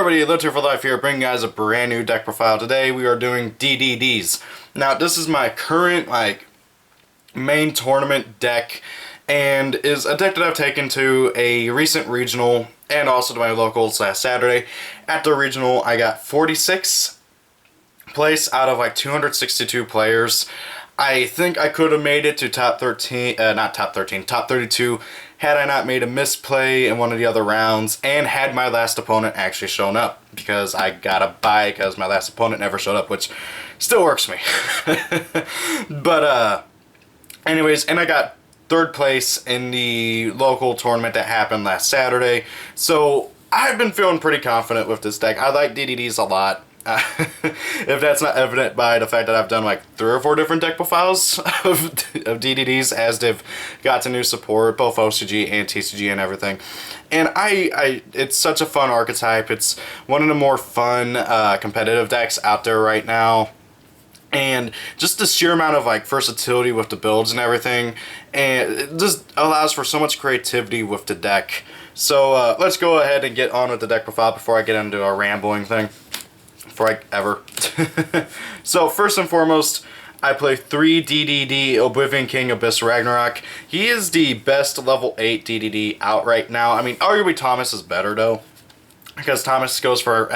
everybody, Live for Life here, bringing you guys a brand new deck profile. Today we are doing DDDs. Now this is my current main tournament deck, and is a deck that I've taken to a recent regional and also to my locals last Saturday. At the regional I got 46th place out of 262 players. I think I could have made it to top 13, not top 13, top 32 had I not made a misplay in one of the other rounds and had my last opponent actually shown up, because I got a bye because my last opponent never showed up, which still works for me. But anyways, and I got third place in the local tournament that happened last Saturday. So I've been feeling pretty confident with this deck. I like DDDs a lot. If that's not evident by the fact that I've done 3 or 4 different deck profiles of DDDs as they've got to new support, both OCG and TCG and everything. And it's such a fun archetype. It's one of the more fun competitive decks out there right now. And just the sheer amount of versatility with the builds and everything, and it just allows for so much creativity with the deck. So let's go ahead and get on with the deck profile before I get into a rambling thing. So first and foremost, I play 3 DDD Oblivion King Abyss Ragnarok. He is the best level 8 DDD out right now. I mean, arguably Thomas is better though, because Thomas goes for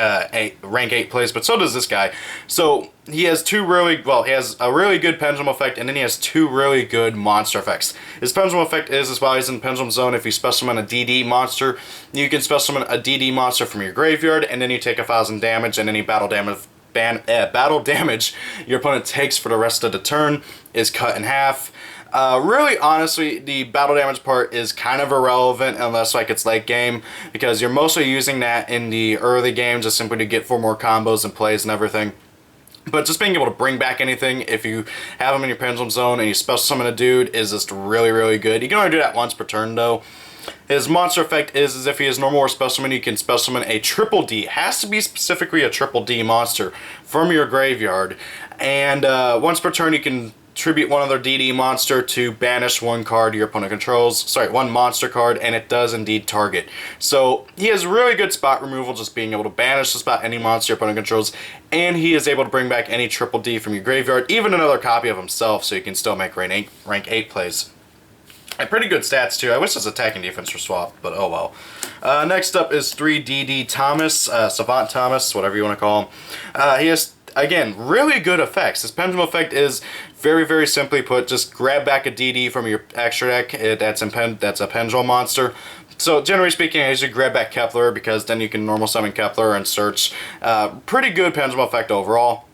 rank 8 plays, but so does this guy. So he has he has a really good pendulum effect, and then he has 2 really good monster effects. His pendulum effect is while he's in pendulum zone, if you special summon a DD monster, you can special summon a DD monster from your graveyard, and then you take 1,000 damage, and any battle damage your opponent takes for the rest of the turn is cut in half. Really, honestly, the battle damage part is kind of irrelevant unless it's late game, because you're mostly using that in the early game just simply to get 4 more combos and plays and everything. But just being able to bring back anything if you have him in your pendulum zone and you special summon a dude is just really, really good. You can only do that once per turn though. His monster effect is if he is normal or special summon, you can special summon a triple D. It has to be specifically a triple D monster from your graveyard. And once per turn you can tribute one other DD monster to banish 1 card your opponent controls. Sorry, 1 monster card, and it does indeed target. So he has really good spot removal, just being able to banish the spot any monster your opponent controls, and he is able to bring back any triple D from your graveyard, even another copy of himself, so you can still make rank 8 plays. And pretty good stats too. I wish his attacking defense were swapped, but oh well. Next up is 3 DD Thomas, Savant Thomas, whatever you want to call him. He has, again, really good effects. His pendulum effect is very, very simply put, just grab back a DD from your extra deck. That's a pendulum monster. So generally speaking, I usually grab back Kepler, because then you can normal summon Kepler and search. Pretty good pendulum effect overall.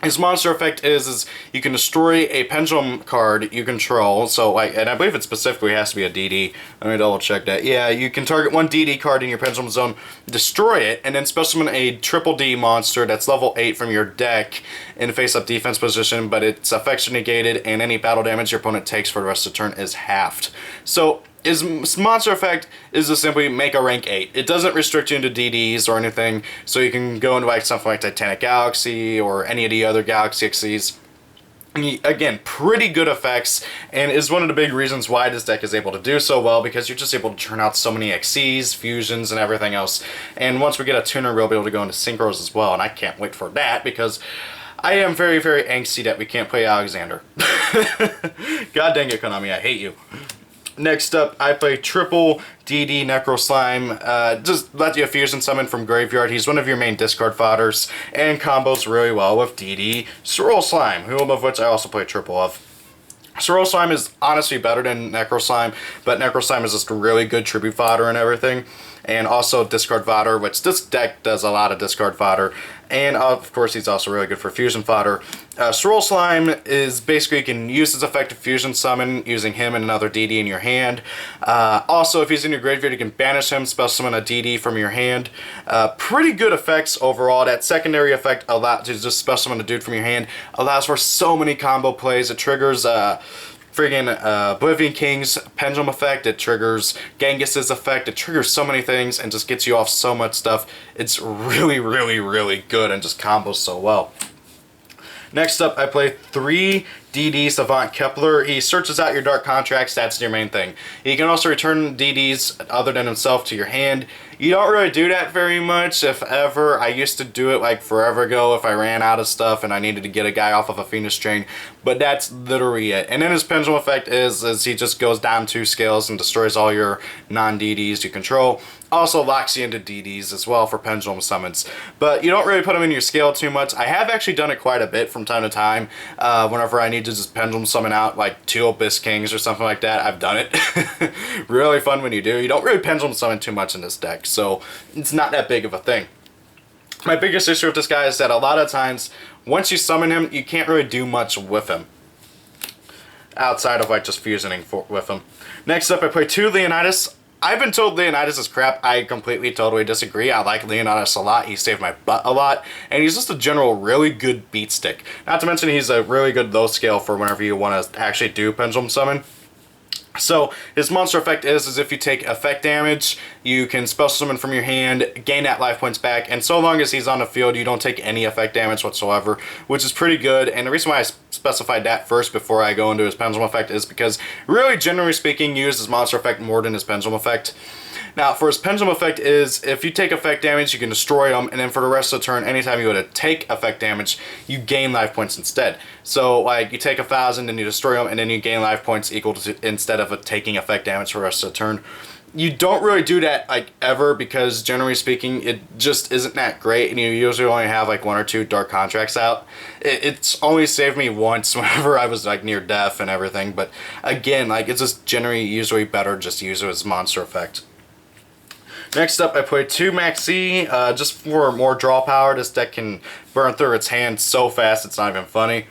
His monster effect is you can destroy a pendulum card you control. So and I believe it specifically has to be a DD. Let me double check that. Yeah, you can target 1 DD card in your pendulum zone, destroy it, and then special summon a triple D monster that's level 8 from your deck in face-up defense position, but its effects are negated, and any battle damage your opponent takes for the rest of the turn is halved. So his monster effect is to simply make a rank 8. It doesn't restrict you into DDs or anything, so you can go into something like Titanic Galaxy or any of the other Galaxy XCs. Again, pretty good effects, and is one of the big reasons why this deck is able to do so well, because you're just able to turn out so many XCs, fusions, and everything else. And once we get a tuner, we'll be able to go into synchros as well, and I can't wait for that, because I am very, very angsty that we can't play Alexander. God dang it, Konami, I hate you. Next up, I play triple DD Necro Slime. Just let you fusion summon from graveyard. He's one of your main discard fodders, and combos really well with DD Swirl Slime, of which I also play triple of. Swirl Slime is honestly better than Necro Slime, but Necro Slime is just a really good tribute fodder and everything. And also discard fodder, which this deck does a lot of discard fodder. And of course, he's also really good for fusion fodder. Swirl Slime is basically, you can use his effect to fusion summon using him and another DD in your hand. Also, if he's in your graveyard, you can banish him, special summon a DD from your hand. Pretty good effects overall. That secondary effect to just special summon a dude from your hand allows for so many combo plays. It triggers friggin' Oblivion King's pendulum effect, it triggers Genghis's effect, it triggers so many things and just gets you off so much stuff. It's really, really, really good and just combos so well. Next up, I play 3 DD Savant Kepler. He searches out your dark contracts, that's your main thing. He can also return DDs other than himself to your hand. You don't really do that very much, if ever. I used to do it like forever ago if I ran out of stuff and I needed to get a guy off of a Phoenix train, but that's literally it. And then his pendulum effect is he just goes down 2 scales and destroys all your non-DDs you control. Also locks you into DDs as well for pendulum summons. But you don't really put them in your scale too much. I have actually done it quite a bit from time to time. Whenever I need to just pendulum summon out like 2 Abyss Kings or something like that, I've done it. Really fun when you do. You don't really pendulum summon too much in this deck, so it's not that big of a thing. My biggest issue with this guy is that a lot of times, once you summon him, you can't really do much with him. Outside of like just fusioning with him. Next up, I play 2 Leonidas. I've been told Leonidas is crap. I completely, totally disagree. I like Leonidas a lot. He saved my butt a lot. And he's just a general really good beat stick. Not to mention he's a really good low scale for whenever you want to actually do pendulum summon. So his monster effect is if you take effect damage, you can special summon from your hand, gain that life points back, and so long as he's on the field, you don't take any effect damage whatsoever, which is pretty good. And the reason why I specified that first before I go into his pendulum effect is because, really, generally speaking, you use his monster effect more than his pendulum effect. Now, for his pendulum effect is, if you take effect damage, you can destroy them, and then for the rest of the turn, anytime you would take effect damage, you gain life points instead. So, like, you take 1,000, and you destroy them, and then you gain life points equal to, instead of taking effect damage for the rest of the turn. You don't really do that, like, ever, because generally speaking, it just isn't that great, and you usually only have, like, 1 or 2 dark contracts out. It's only saved me once whenever I was, like, near death and everything, but again, like, it's just generally usually better just to use it as monster effect. Next up, I play 2 Maxi, just for more draw power. This deck can burn through its hand so fast, it's not even funny.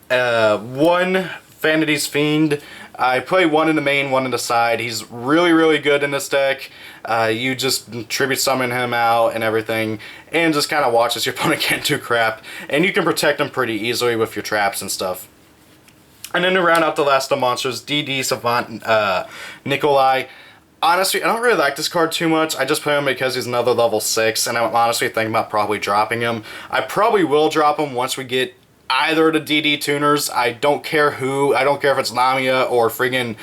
1 Vanity's Fiend. I play 1 in the main, 1 in the side. He's really, really good in this deck. You just tribute summon him out and everything, and just kind of watch as your opponent can't do crap. And you can protect him pretty easily with your traps and stuff. And then to round out the last of monsters, DD Savant Nikolai. Honestly, I don't really like this card too much. I just play him because he's another level 6, and I'm honestly thinking about probably dropping him. I probably will drop him once we get either of the DD tuners. I don't care who. I don't care if it's Lamia or friggin'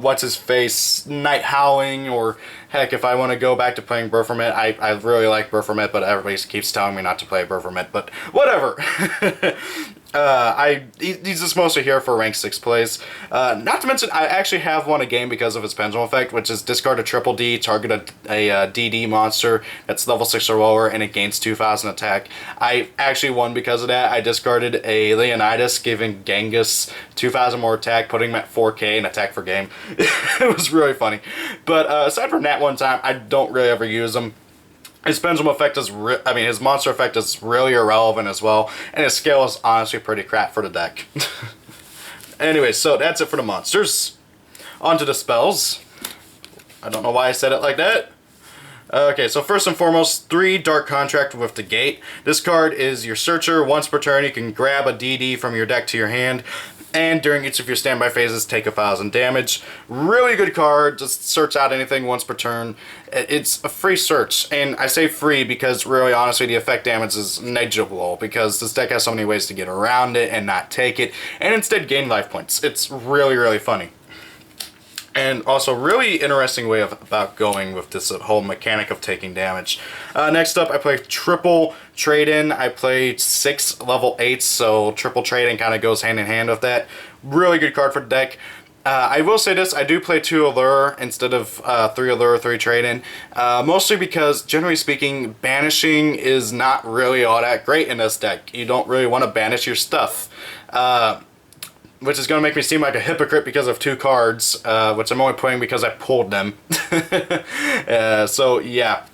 what's-his-face, Night Howling, or heck, if I want to go back to playing Baphomet. I really like Baphomet, but everybody keeps telling me not to play Baphomet, but whatever. He's just mostly here for rank 6 plays. Not to mention, I actually have won a game because of his pendulum effect, which is discard a triple D, target a DD monster that's level 6 or lower, and it gains 2,000 attack. I actually won because of that. I discarded a Leonidas, giving Genghis 2,000 more attack, putting him at 4k and attack for game. It was really funny. But aside from that one time, I don't really ever use him. His pendulum effect is, his monster effect is really irrelevant as well, and his scale is honestly pretty crap for the deck. Anyway, so that's it for the monsters. On to the spells. I don't know why I said it like that. Okay, so first and foremost, 3 Dark Contract with the Gate. This card is your Searcher. Once per turn, you can grab a DD from your deck to your hand, and during each of your standby phases, take 1,000 damage. Really good card. Just search out anything once per turn. It's a free search, and I say free because really, honestly, the effect damage is negligible because this deck has so many ways to get around it and not take it, and instead gain life points. It's really, really funny. And also, really interesting way about going with this whole mechanic of taking damage. Next up, I play triple trade-in. I play 6 level 8s, so triple trade-in kind of goes hand in hand with that. Really good card for the deck. I will say this, I do play 2 Allure instead of 3 Allure, 3 Trade-In. Mostly because, generally speaking, banishing is not really all that great in this deck. You don't really want to banish your stuff. Which is going to make me seem like a hypocrite because of 2 cards, which I'm only playing because I pulled them. So, yeah.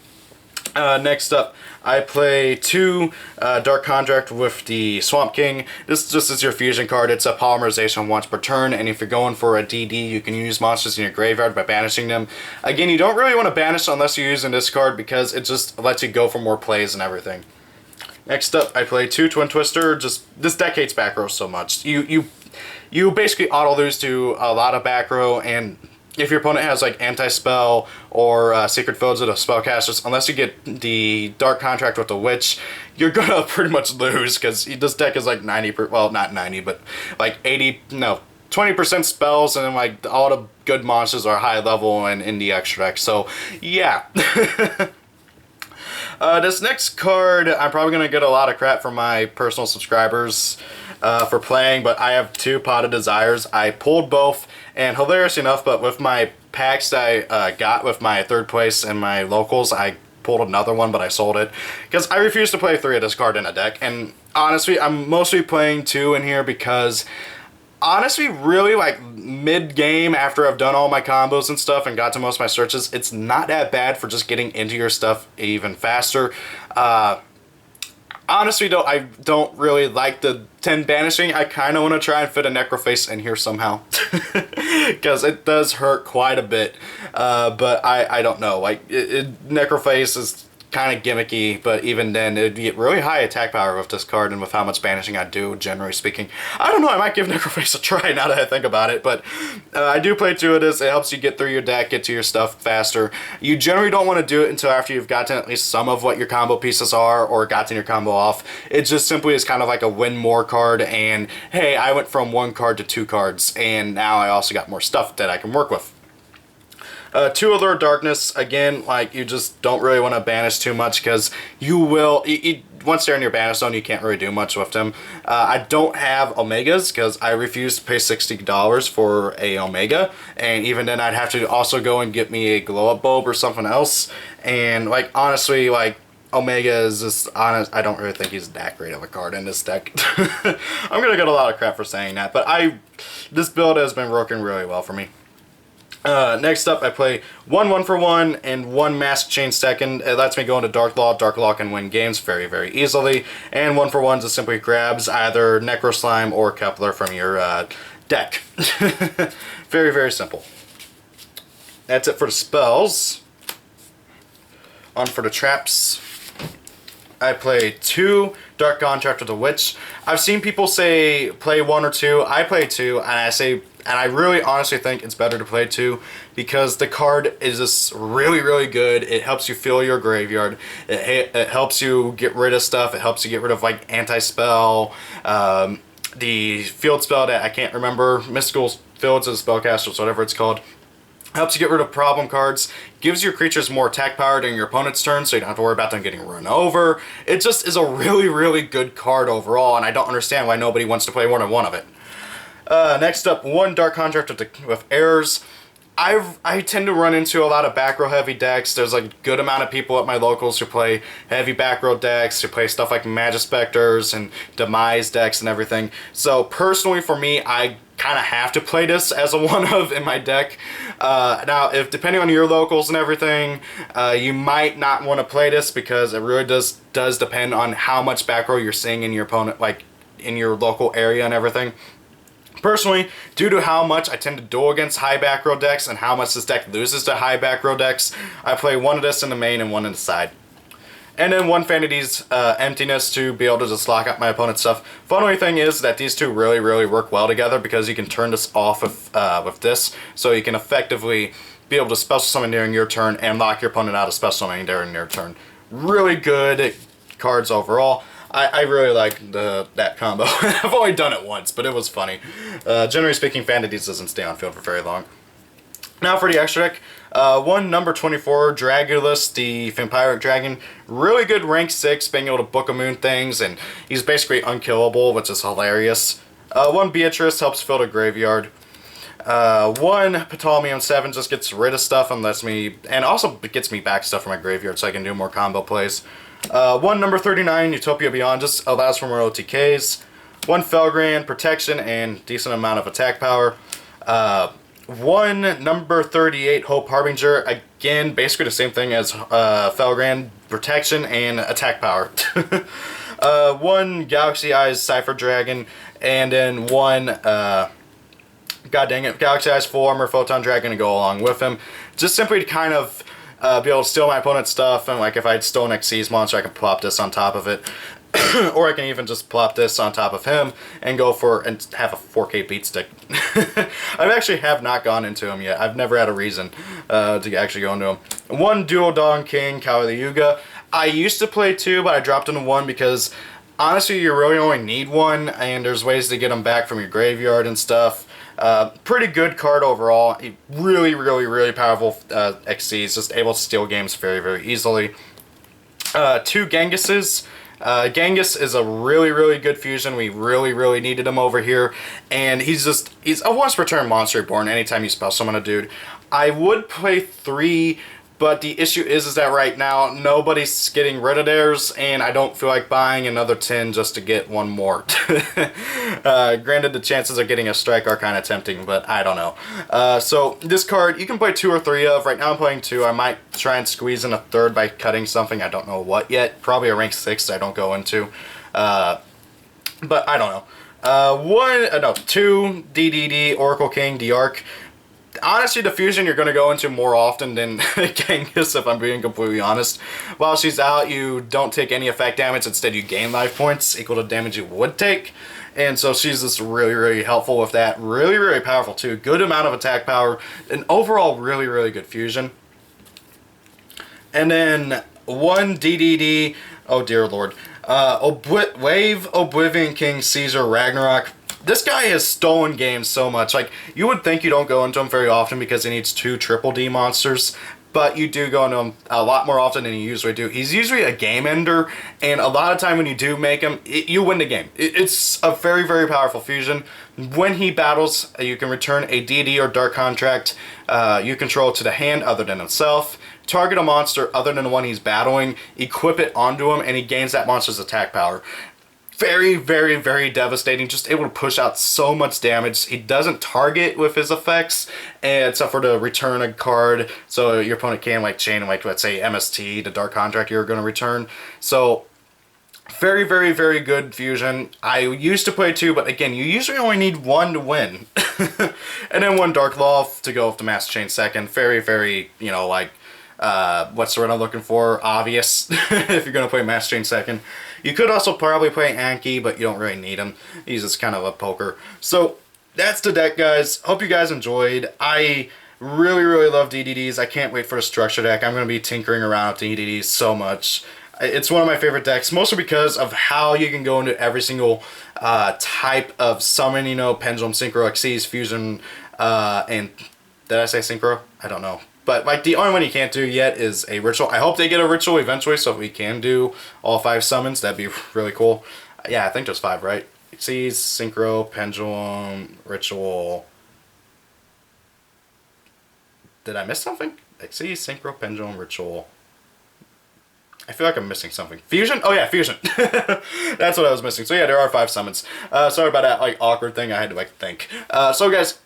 Next up, I play 2 Dark Contract with the Swamp King. This just is your fusion card. It's a polymerization once per turn, and if you're going for a DD, you can use monsters in your graveyard by banishing them. Again, you don't really want to banish unless you're using this card because it just lets you go for more plays and everything. Next up, I play 2 Twin Twister. Just, this deck hates back row so much. You basically auto lose to a lot of back row, and if your opponent has like anti-spell or secret fields of the spellcasters, unless you get the Dark Contract with the Witch, you're gonna pretty much lose, because this deck is like 90 well, not 90, but like 80, no, 20% spells, and then like all the good monsters are high level and in the extra deck. So yeah. This next card, I'm probably going to get a lot of crap from my personal subscribers for playing, but I have two Pot of Desires. I pulled both, and hilarious enough, but with my packs that I got with my third place and my locals, I pulled another one, but I sold it because I refuse to play 3 of this card in a deck. And honestly, I'm mostly playing 2 in here because honestly, really, like, mid-game, after I've done all my combos and stuff and got to most of my searches, it's not that bad for just getting into your stuff even faster. Honestly, though, I don't really like the 10 banishing. I kind of want to try and fit a Necroface in here somehow. Because it does hurt quite a bit. But I don't know. Like, Necroface is kind of gimmicky, but even then, it'd get really high attack power with this card and with how much banishing I do, generally speaking. I don't know, I might give Necroface a try now that I think about it, but I do play 2 of this. It helps you get through your deck, get to your stuff faster. You generally don't want to do it until after you've gotten at least some of what your combo pieces are or gotten your combo off. It just simply is kind of like a win more card, and hey, I went from 1 card to 2 cards, and now I also got more stuff that I can work with. 2 Allure Darkness, again, like, you just don't really want to banish too much, because you will, once they're in your banish zone, you can't really do much with them. I don't have Omegas, because I refuse to pay $60 for a Omega, and even then I'd have to also go and get me a glow-up bulb or something else, and, like, honestly, like, Omega is just honest. I don't really think he's that great of a card in this deck. I'm gonna get a lot of crap for saying that, but this build has been working really well for me. Next up, I play 1 for 1 and 1 Mask Chain Second. It lets me go into Dark Law and win games very, very easily. And 1 for 1 just simply grabs either Necro Slime or Kepler from your deck. Very, very simple. That's it for the spells. On for the traps. I play 2 Dark Contract with the Witch. I've seen people say play 1 or 2. I play 2, and I really honestly think it's better to play 2 because the card is just really, really good. It helps you fill your graveyard. It helps you get rid of stuff. It helps you get rid of, like, anti-spell, the field spell that I can't remember, Mystical Fields of Spellcasters, whatever it's called. Helps you get rid of problem cards, gives your creatures more attack power during your opponent's turn, so you don't have to worry about them getting run over. It just is a really, really good card overall, and I don't understand why nobody wants to play more than 1 of it. Next up, 1 Dark Contract with Errors. I tend to run into a lot of back row heavy decks. There's a good amount of people at my locals who play heavy back row decks, who play stuff like Magispectors and Demise decks and everything. So personally for me, I kind of have to play this as a 1-of in my deck. Now, if depending on your locals and everything, you might not want to play this because it really does depend on how much back row you're seeing in your opponent, like in your local area and everything. Personally, due to how much I tend to duel against high back row decks and how much this deck loses to high back row decks, I play 1 of this in the main and 1 in the side. And then 1 Vanity's Emptiness to be able to just lock up my opponent's stuff. Funny thing is that these two really, really work well together because you can turn this off with this, so you can effectively be able to special summon during your turn and lock your opponent out of special summoning during their turn. Really good cards overall. I really like that combo. I've only done it once, but it was funny. Generally speaking, Vanities doesn't stay on field for very long. Now for the extra deck. 1 number 24, Dragulus, the Vampiric Dragon. Really good rank 6, being able to book a moon things, and he's basically unkillable, which is hilarious. 1 Beatrice helps fill the graveyard. 1 Ptolemy 7 just gets rid of stuff and also gets me back stuff from my graveyard so I can do more combo plays. 1 number 39, Utopia Beyond, just allows for more OTKs. 1 Felgrand, protection and decent amount of attack power. 1 number 38, Hope Harbinger, again, basically the same thing as Felgrand, protection and attack power. 1 Galaxy Eyes Cypher Dragon, and then 1, god dang it, Galaxy Eyes Full Armor Photon Dragon to go along with him. Just simply to kind of be able to steal my opponent's stuff, and like if I stole an Xyz monster, I can plop this on top of it. Or I can even just plop this on top of him and go for and have a 4K beat stick. I actually have not gone into him yet. I've never had a reason to actually go into him. One Dual Dawn King, Kali Yuga. I used to play 2, but I dropped into 1 because honestly you really only need 1, and there's ways to get them back from your graveyard and stuff. Pretty good card overall. Really, really, really powerful Xyz, just able to steal games very, very easily. 2 Gengises. Genghis is a really, really good fusion. We really, really needed him over here. And he's a once per turn monster reborn anytime you spell summon a dude. I would play 3, but the issue is that right now nobody's getting rid of theirs, and I don't feel like buying another 10 just to get one more. Granted, the chances of getting a strike are kind of tempting, but I don't know. So this card, you can play 2 or 3 of. Right now I'm playing 2. I might try and squeeze in a 3rd by cutting something. I don't know what yet. Probably a rank 6 I don't go into. But I don't know. 2 DDD, Oracle King, Diarch. Honestly, the fusion you're going to go into more often than Genghis, if I'm being completely honest. While she's out, you don't take any effect damage. Instead, you gain life points equal to damage you would take. And so she's just really, really helpful with that. Really, really powerful too. Good amount of attack power. And overall, really, really good fusion. And then 1 DDD. Oh, dear Lord. Wave Oblivion King Caesar Ragnarok. This guy has stolen games so much. Like, you would think you don't go into him very often because he needs 2 triple D monsters, but you do go into him a lot more often than you usually do. He's usually a game ender, and a lot of time when you do make him, you win the game. It's a very, very powerful fusion. When he battles, you can return a DD or Dark Contract you control to the hand other than himself. Target a monster other than the one he's battling, equip it onto him, and he gains that monster's attack power. Very, very, very devastating. Just able to push out so much damage. He doesn't target with his effects, except for to return a card, so your opponent can like chain, like let's say MST, the Dark Contract you're going to return. So very, very, very good fusion. I used to play 2, but again, you usually only need 1 to win. And then 1 Dark Law to go with the Mass Chain second. Very, very, you know, like what's the word I'm looking for? Obvious. If you're going to play Mass Chain second. You could also probably play Anki, but you don't really need him. He's just kind of a poker. So that's the deck, guys. Hope you guys enjoyed. I really, really love DDDs. I can't wait for the structure deck. I'm going to be tinkering around with DDDs so much. It's one of my favorite decks, mostly because of how you can go into every single type of summon, you know, Pendulum, Synchro, Xyz, Fusion, and did I say Synchro? I don't know. But like the only one you can't do yet is a Ritual. I hope they get a Ritual eventually so we can do all 5 summons. That'd be really cool. Yeah, I think there's 5, right? Xyz, Synchro, Pendulum, Ritual. Did I miss something? Xyz, Synchro, Pendulum, Ritual. I feel like I'm missing something. Fusion? Oh yeah, Fusion. That's what I was missing. So yeah, there are 5 summons. Sorry about that like awkward thing. I had to like think. So guys,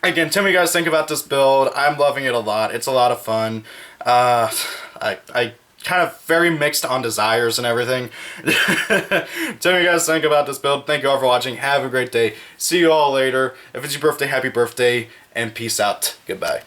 again, tell me what you guys think about this build. I'm loving it a lot. It's a lot of fun. I kind of very mixed on desires and everything. Tell me what you guys think about this build. Thank you all for watching. Have a great day. See you all later. If it's your birthday, happy birthday, and peace out. Goodbye.